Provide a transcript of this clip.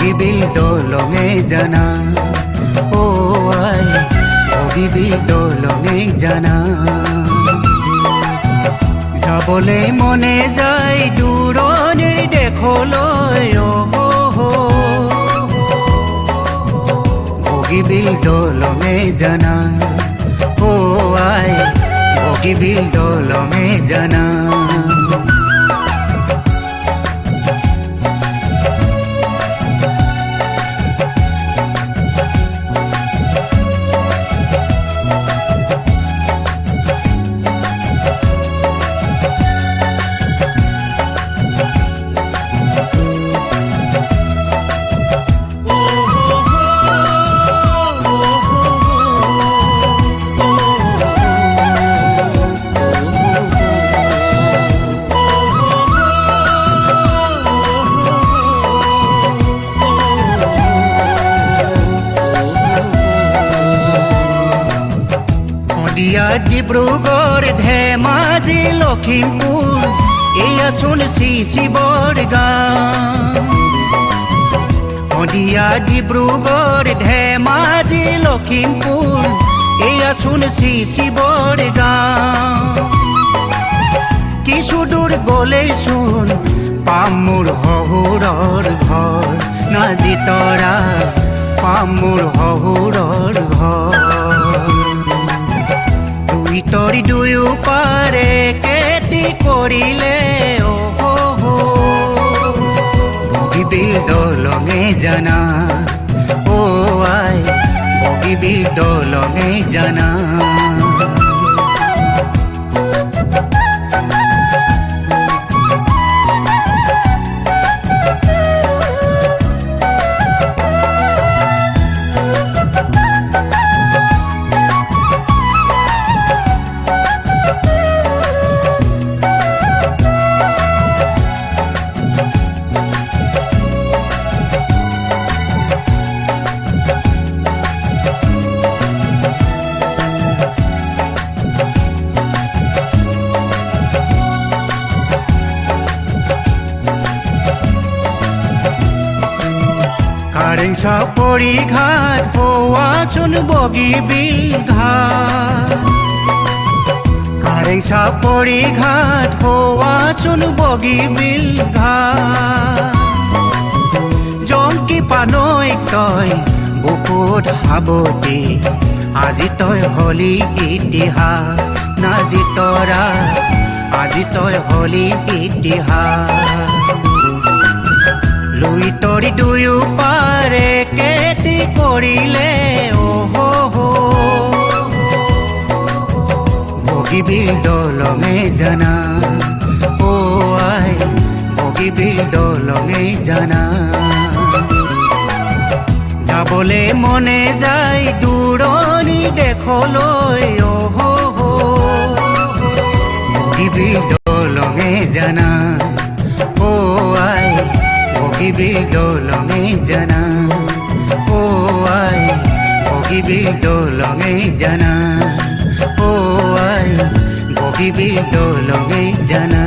বগীবিল দলঙে জানা ও আই বগীবিল দলঙে জানা যাবলে মনে যায় দূৰণিৰ দেশলৈ বগীবিল দলঙে জানা ও আই বগীবিল দলঙে জানা ডিব্ৰুগড় ধেমাজি লখিমপুৰ এয়া চোন শিৱৰ গাঁও শদিয়া ডিব্ৰুগড় ধেমাজি লখিমপুৰ এয়া চোন শিৱৰ গাঁও কিছু দূৰ গ'লেই চোন পাম মোৰ শহুৰৰ ঘৰ নাজি তৰা পাম মোৰ শহুৰৰ ঘৰ তৰি দুয়ো পাৰে খেতি কৰিলে বগীবিল দলঙে জানা ও আই বগীবিল দলঙে জানা চাপৰি ঘাট হোৱাচোন বগীবিল ঘাট কাৰেং চাপৰি ঘাট হোৱাচোন বগীবিল ঘাট জংকি পানৈ তই বুকুত সাৱটি আজি তই হলি ইতিহাস নাজি তৰা আজি তই হলি ইতিহাস লুই তৰি দুয়ো পাৰে খেতি কৰিলে বগীবিল দলঙে জানা ও আই বগীবিল দলঙে জানা যাবলে মনে যায় দূৰণি দেশলৈ বগীবিল দলঙে জানা ও আই বগীবিল দলঙে জানা ও আই বগীবিল দলঙে জানা ও আই বগীবিল দলঙে জানা